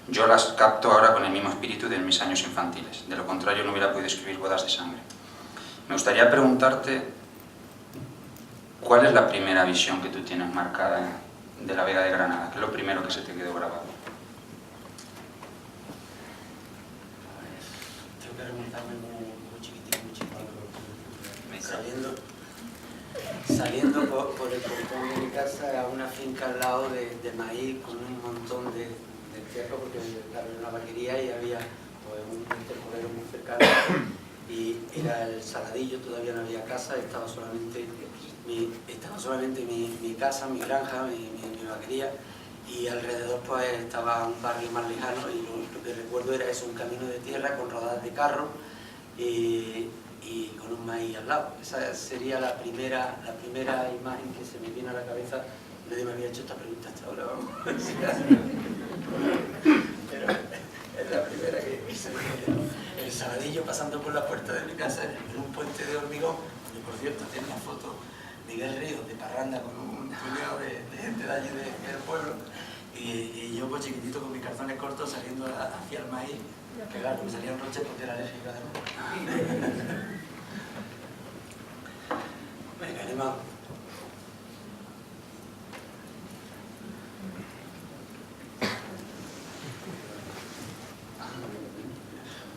Yo las capto ahora con el mismo espíritu de mis años infantiles. De lo contrario no hubiera podido escribir Bodas de sangre. Me gustaría preguntarte ¿cuál es la primera visión que tú tienes marcada de la Vega de Granada? ¿Qué es lo primero que se te quedó grabado? Tengo que remontarme muy chiquitico. Saliendo por el portón de mi casa a una finca al lado de maíz con un montón de tierra, porque claro, era una vaquería y había pues, un intercolero muy cercano y era el Saladillo, todavía no había casa, estaba solamente mi casa, mi granja, mi vaquería, y alrededor pues estaba un barrio más lejano y lo que recuerdo era eso, un camino de tierra con rodadas de carro y con un maíz al lado. Esa sería la primera imagen que se me viene a la cabeza. Nadie me había hecho esta pregunta hasta ahora, vamos. Pero es la primera que se me viene. El Saladillo pasando por la puerta de mi casa en un puente de hormigón, y por cierto tiene una foto Miguel Ríos de parranda con un puñado de gente de allí del pueblo, y yo pues chiquitito con mis calzones cortos saliendo hacia el maíz, que claro, me salían roches porque era alérgico además. Venga, animado.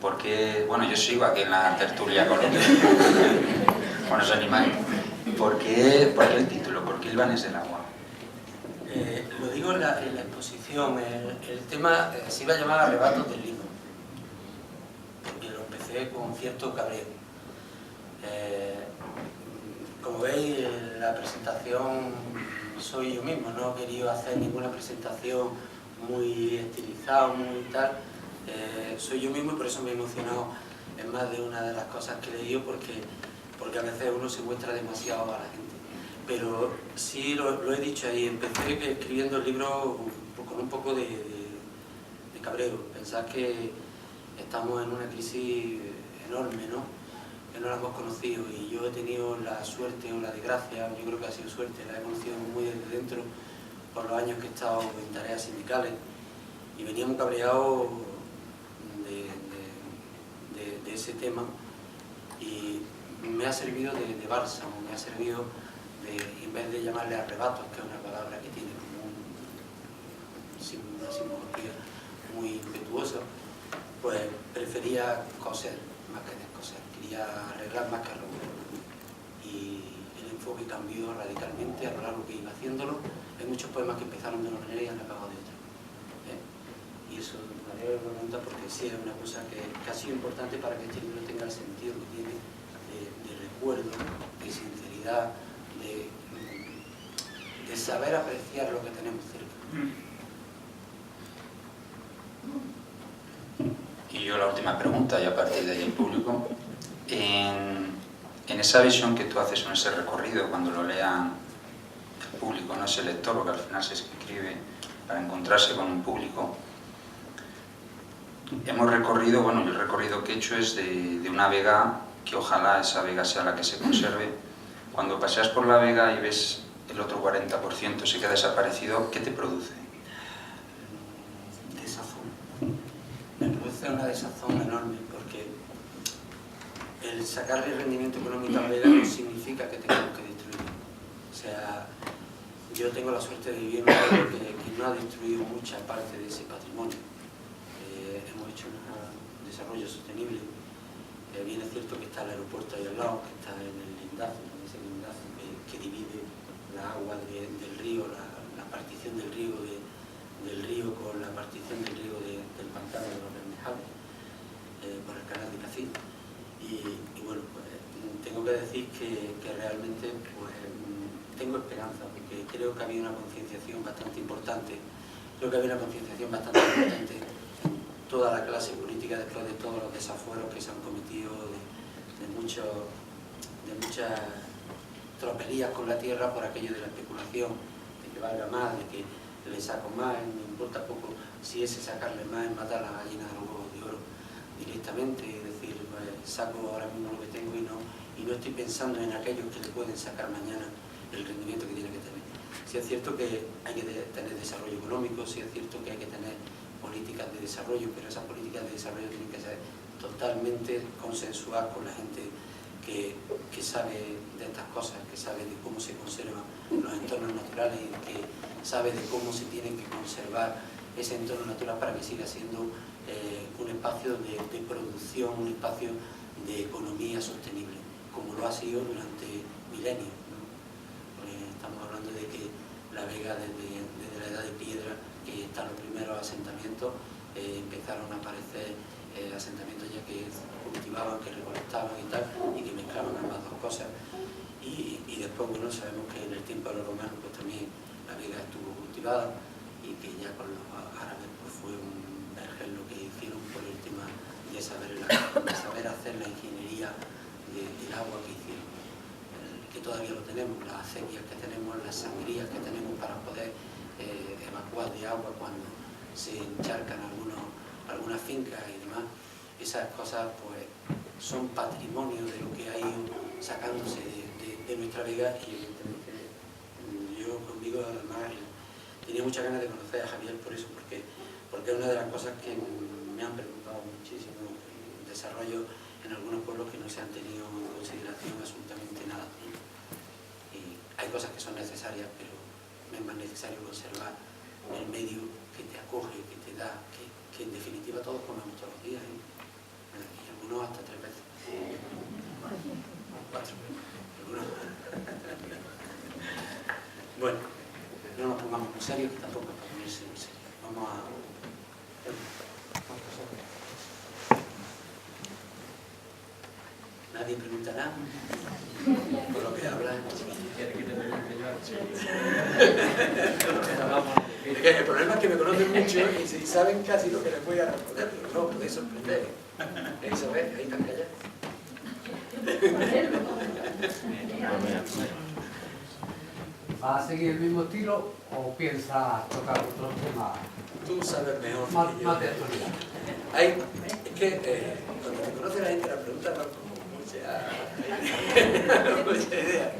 Porque, bueno, yo sigo aquí en la tertulia con los animales. ¿Por qué el título? ¿Por qué Ilvanes del agua? Lo digo en la exposición. El tema se iba a llamar Arrebatos del Lino, porque lo empecé con cierto cabreo. Como veis, la presentación soy yo mismo, no he querido hacer ninguna presentación muy estilizada, muy tal. Soy yo mismo y por eso me he emocionado en más de una de las cosas que he leído, porque a veces uno se muestra demasiado a la gente. Pero sí, lo he dicho ahí, empecé escribiendo el libro con un poco de cabreo. Pensad que estamos en una crisis enorme, ¿no? Que no la hemos conocido, y yo he tenido la suerte o la desgracia, yo creo que ha sido suerte, la he conocido muy desde dentro por los años que he estado en tareas sindicales, y venía muy cabreado de ese tema, y me ha servido de bálsamo, me ha servido en vez de llamarle arrebatos, que es una palabra que tiene como una simbología muy impetuosa, pues prefería coser más que descoser, quería arreglar más que romper, y el enfoque cambió radicalmente a lo largo que iba haciéndolo. Hay muchos poemas que empezaron de una manera y han acabado de otra, y eso me alegra la pregunta, porque sí es una cosa que ha sido importante para que este libro tenga el sentido que tiene, de recuerdo, de sinceridad, de saber apreciar lo que tenemos cerca. Y yo la última pregunta, y a partir de ahí el público. En esa visión que tú haces, en ese recorrido, cuando lo lean el público, no es el lector, porque al final se escribe para encontrarse con un público. Hemos recorrido, bueno, yo el recorrido que he hecho es de una vega, que ojalá esa vega sea la que se conserve. Cuando paseas por la vega y ves el otro 40% se queda desaparecido, ¿qué te produce? Desazón. Me produce una desazón enorme, porque el sacarle rendimiento económico a la vega no significa que tengamos que destruirlo. O sea, yo tengo la suerte de vivir en un pueblo que no ha destruido mucha parte de ese patrimonio. Hemos hecho un desarrollo sostenible. Bien es cierto que está el aeropuerto ahí al lado, que está en el lindazo, en ese lindazo que divide la agua del río, la partición del río con la partición del río del pantano de los Bermejales, por el canal de Cacín. Y bueno, pues tengo que decir que realmente pues, tengo esperanza, porque creo que había una concienciación bastante importante. Creo que había una concienciación bastante importante en toda la clase política después de todos los desafueros que se han cometido, de muchas tropelías con la tierra por aquello de la especulación, de que valga más, de que le saco más, me importa poco si ese sacarle más es matar a la gallina de los huevos de oro directamente, es decir, pues, saco ahora mismo lo que tengo y no estoy pensando en aquellos que le pueden sacar mañana el rendimiento que tiene que tener. Sí es cierto que hay que tener desarrollo económico, sí es cierto que hay que tener políticas de desarrollo, pero esas políticas de desarrollo tienen que ser totalmente consensuadas con la gente que sabe de estas cosas, que sabe de cómo se conservan los entornos naturales y que sabe de cómo se tiene que conservar ese entorno natural para que siga siendo un espacio de producción, un espacio de economía sostenible, como lo ha sido durante milenios, ¿no? Estamos hablando de que la Vega, desde la edad de piedra, que están los primeros asentamientos, empezaron a aparecer asentamientos ya que cultivaban, que recolectaban y tal, y que mezclaban ambas dos cosas. Y después, bueno, sabemos que en el tiempo de los romanos pues también la Vega estuvo cultivada y que ya con los árabes pues fue un vergel lo que hicieron por el tema de saber hacer la ingeniería del agua que hicieron, que todavía lo tenemos, las acequias que tenemos, las sangrías que tenemos para poder evacuar de agua cuando se encharcan algunas fincas y demás. Esas cosas pues son patrimonio de lo que ha ido sacándose de nuestra Vega, y evidentemente yo conmigo además tenía muchas ganas de conocer a Javier por eso, porque es una de las cosas que me han preocupado muchísimo, el desarrollo en algunos pueblos que no se han tenido en consideración absolutamente nada. Y hay cosas que son necesarias, pero es más necesario conservar el medio que te acoge, que te da, que en definitiva todos comemos todos los días, y algunos hasta 3 veces. 4 veces. Bueno, no nos pongamos muy serios, que tampoco es para ponerse muy serios. Vamos a... Nadie pregunta nada. Por lo que habla. El problema es que me conocen mucho y saben casi lo que les voy a responder, pero no, podéis sorprender. Eso ves, ahí están callados. ¿Va a seguir el mismo estilo o piensa tocar otros temas? Tú sabes mejor. Más de actualidad. Es que cuando te conoce la gente, la pregunta no es como mucha idea.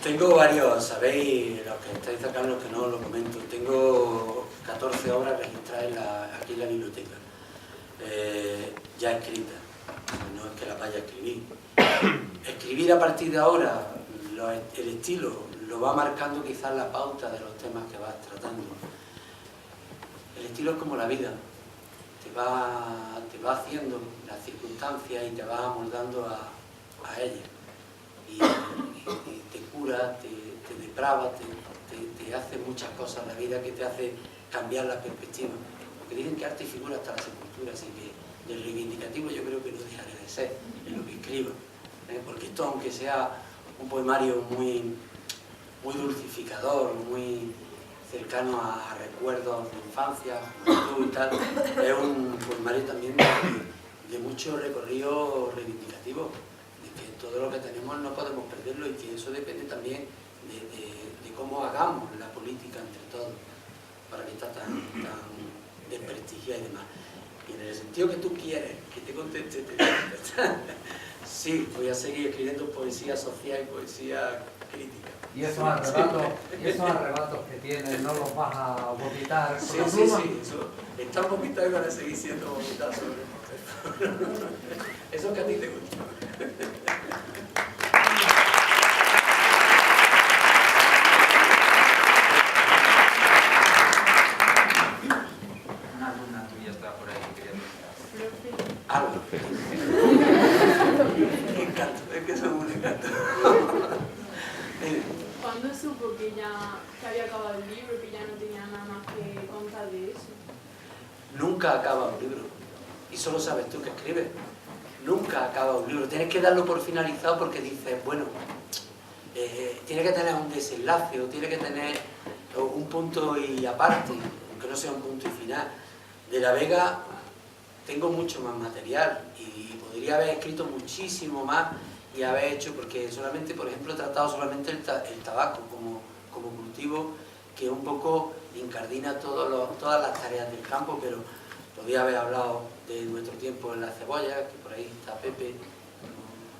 Tengo varios, sabéis, los que estáis acá, los que no lo comento. Tengo 14 obras registradas aquí en la biblioteca, ya escritas. No es que las vaya a escribir. Escribir a partir de ahora, el estilo lo va marcando quizás la pauta de los temas que vas tratando. El estilo es como la vida, te va haciendo las circunstancias y te va amoldando a ella. Y te cura, te deprava, te hace muchas cosas en la vida que te hace cambiar la perspectiva. Porque dicen que arte y figura hasta la sepultura, así que del reivindicativo yo creo que no dejaré de ser en lo que escriba. Porque esto, aunque sea un poemario muy dulcificador, muy cercano a recuerdos de infancia, juventud y tal, es un poemario también de mucho recorrido reivindicativo, de que todo lo que tenemos no podemos perderlo y que eso depende también de cómo hagamos la política entre todos, para que está tan desprestigiada y demás. Y en el sentido que tú quieres, que te conteste, sí, voy a seguir escribiendo poesía social y poesía crítica. ¿Y esos arrebatos que tienes no los vas a vomitar? Sí, están vomitados y van a seguir siendo vomitados sobre el momento. Eso que a ti te gusta. Una alumna tuya estaba por ahí que quería preguntar. Algo. Me encanta, es que son un encanto. ¿Cuándo supo que había acabado el libro, que ya no tenía nada más que contar de eso? Nunca acaba un libro. Y solo sabes tú que escribes. Nunca acaba un libro. Tienes que darlo por finalizado porque dices, bueno, tiene que tener un desenlace o tiene que tener un punto y aparte, aunque no sea un punto y final. De la Vega tengo mucho más material y podría haber escrito muchísimo más y haber hecho, porque solamente, por ejemplo, he tratado solamente el tabaco como cultivo que un poco incardina todas las tareas del campo, pero podía haber hablado de nuestro tiempo en la cebolla, que por ahí está Pepe,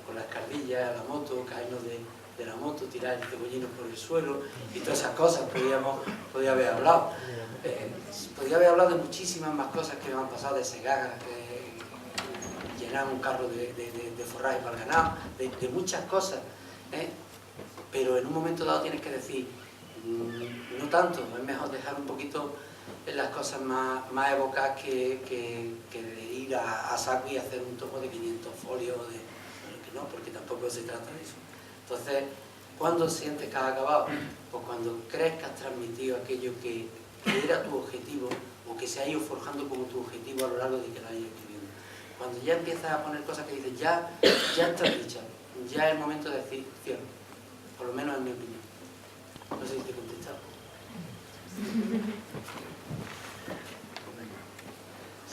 con la escardilla, la moto, caernos de la moto, tirar el cebollino por el suelo y todas esas cosas podía haber hablado. Podría haber hablado de muchísimas más cosas que me han pasado, de Segaga, y llenar un carro de forraje para el ganado, de muchas cosas, pero en un momento dado tienes que decir, no tanto, es mejor dejar un poquito las cosas más evocadas que ir a saco y hacer un tomo de 500 folios, que no, porque tampoco se trata de eso. Entonces, ¿cuándo sientes que has acabado? Pues cuando crees que has transmitido aquello que era tu objetivo o que se ha ido forjando como tu objetivo a lo largo de que lo hayas escribiendo. Cuando ya empiezas a poner cosas que dices, ya está dicha, ya es el momento de decir cierro, por lo menos en mi opinión. No sé si te he contestado.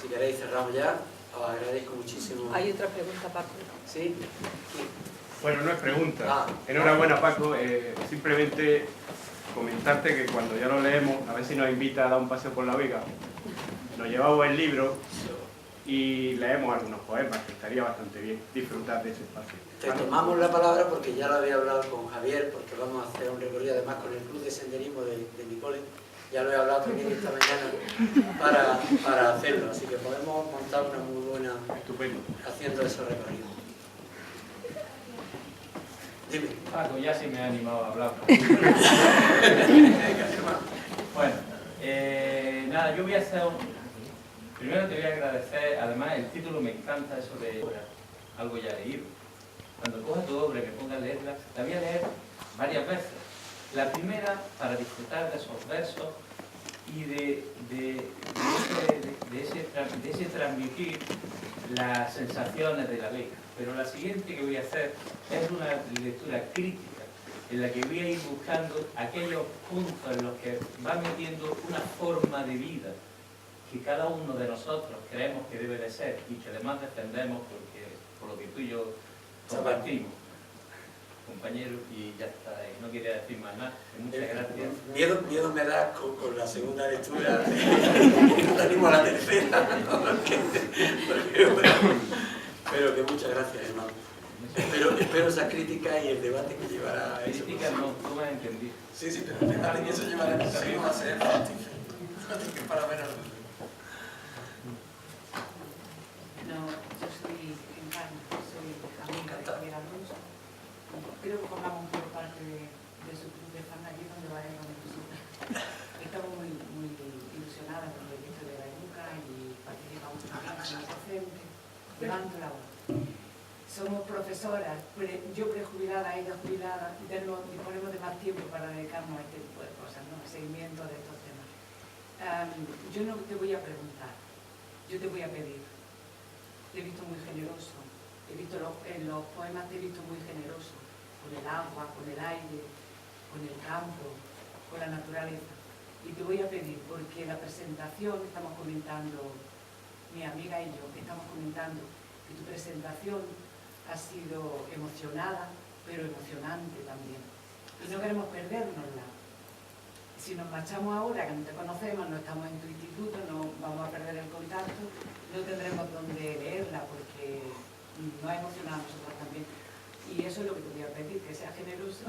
Si queréis cerramos ya, os agradezco muchísimo. Hay otra pregunta, Paco. ¿Sí? Bueno, no es pregunta. Enhorabuena, Paco. Simplemente comentarte que cuando ya lo leemos, a ver si nos invita a dar un paseo por la Vega. Nos llevamos el libro y leemos algunos poemas, que estaría bastante bien disfrutar de ese espacio. Te tomamos la palabra porque ya lo había hablado con Javier, porque vamos a hacer un recorrido además con el Club de Senderismo de mi cole. Ya lo he hablado también esta mañana para hacerlo, así que podemos montar una muy buena... Estupendo. Haciendo esos recorridos. Dime. Paco, ya sí me ha animado a hablar. Bueno, nada, yo voy a hacer primero te voy a agradecer, además el título me encanta, eso de algo ya leído. Cuando coja tu obra y me ponga a leerla, la voy a leer varias veces. La primera para disfrutar de esos versos y de ese transmitir las sensaciones de la Vega. Pero la siguiente que voy a hacer es una lectura crítica en la que voy a ir buscando aquellos puntos en los que va metiendo una forma de vida que cada uno de nosotros creemos que debe de ser y que además defendemos porque por lo que tú y yo compartimos, compañero, y ya está, y no quería decir más nada. Muchas gracias. Miedo me da con la segunda lectura, no animo a la tercera, ¿no? Pero que muchas gracias, hermano. Espero esa crítica y el debate que llevará a eso. Crítica no, tú me has entendido. Sí, pero el debate que eso llevará a eso va a ser fácil. Para menos. No, yo soy Encarna, soy amiga de Javier Alonso. Creo que formamos por parte de su club de fan allí donde va a ir donde visita. Estamos muy ilusionadas con el proyecto de la EDUCA y participamos también como docente. Levanto la voz. Somos profesoras, yo prejubilada, ella jubilada, y disponemos de más tiempo para dedicarnos a este tipo de cosas, ¿no? Al seguimiento de estos temas. Yo no te voy a preguntar, yo te voy a pedir. Te he visto muy generoso, en los poemas te he visto muy generoso, con el agua, con el aire, con el campo, con la naturaleza. Y te voy a pedir, porque en la presentación estamos comentando, mi amiga y yo, estamos comentando que tu presentación ha sido emocionada, pero emocionante también. Y no queremos perdérnosla. Si nos marchamos ahora, que no te conocemos, no estamos en tu instituto, no vamos a perder el contacto, no tendremos dónde leerla porque nos ha emocionado a nosotros también. Y eso es lo que te voy a pedir, que sea generoso.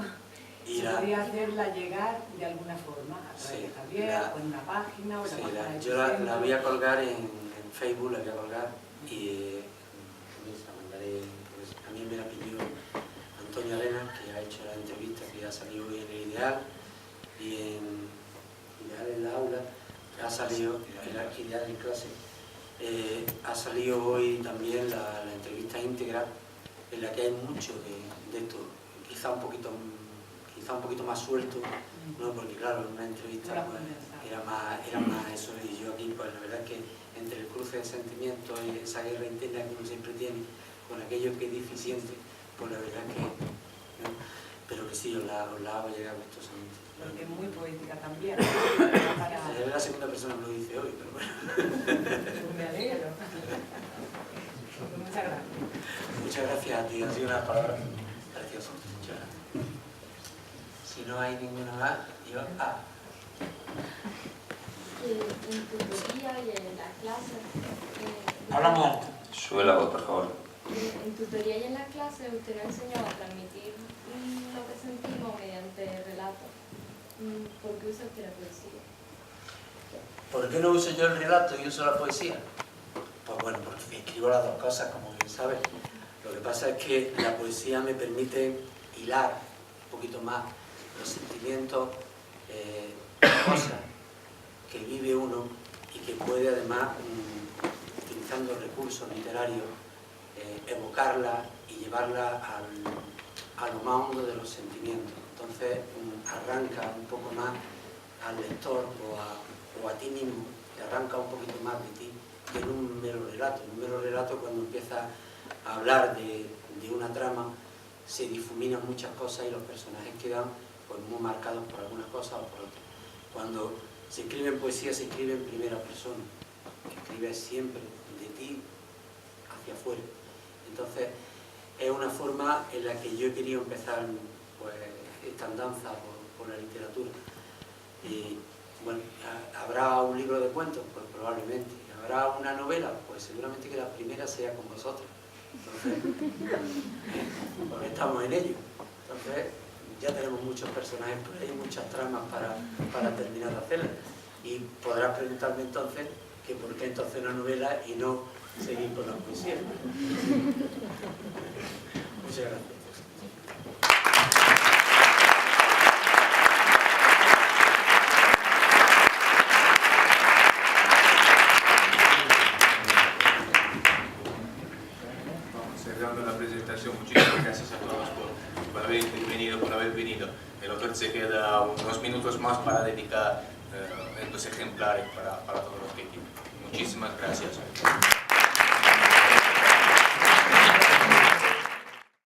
Y podría hacerla llegar de alguna forma, a través de Javier, o en una página, o en la página de yo la voy a colgar en Facebook, la voy a colgar y la mandaré, pues, a mí me la pidió Antonio Arenas, que ha hecho la entrevista que ha salido hoy en El Ideal y en Ideal en la aula, que ha salido en Ideal en clase. Ha salido hoy también la entrevista íntegra, en la que hay mucho de esto, quizá un poquito más suelto, ¿no? Porque claro, en una entrevista pues, era más eso, y yo aquí pues la verdad es que entre el cruce de sentimientos y esa guerra interna que uno siempre tiene con aquello que es deficiente, pues la verdad es que, ¿no? Pero que sí, os la hago llegar gustosamente. Porque es muy poética también. Es la segunda persona que lo dice hoy, pero bueno. Pues me alegro. Muchas gracias. Muchas gracias a ti, ha sido una palabra preciosa. Muchas gracias. Si no hay ninguna más, yo... En tutoría y en las clases... Habla más alto. Sube la voz, por favor. En tutoría y en las clases usted nos enseñó a transmitir lo que sentimos mediante relatos. ¿Por qué usa usted la poesía? ¿Por qué no uso yo el relato y uso la poesía? Pues Pues bueno, porque escribo las dos cosas, como bien sabes. Lo que pasa es que la poesía me permite hilar un poquito más los sentimientos, cosas que vive uno y que puede además, utilizando recursos literarios, evocarla y llevarla a lo más hondo de los sentimientos. Entonces arranca un poco más al lector o a ti mismo, te arranca un poquito más de ti que en un mero relato. En un mero relato, cuando empieza a hablar de una trama, se difuminan muchas cosas y los personajes quedan pues muy marcados por algunas cosas o por otras. Cuando se escribe en poesía, se escribe en primera persona, escribe siempre de ti hacia afuera. Entonces es una forma en la que yo he querido empezar pues esta andanza por la literatura. Y bueno, ¿habrá un libro de cuentos? Pues probablemente. ¿Habrá una novela? Pues seguramente que la primera sea con vosotros. Entonces, porque estamos en ello. Entonces, ya tenemos muchos personajes por ahí, muchas tramas para terminar de hacerlas. Y podrás preguntarme entonces que por qué entonces una novela y no seguir con la poesía. Muchas gracias. Muchísimas gracias a todos por haber intervenido, por haber venido. El autor se queda unos minutos más para dedicar estos ejemplares para todos los que quieren. Muchísimas gracias.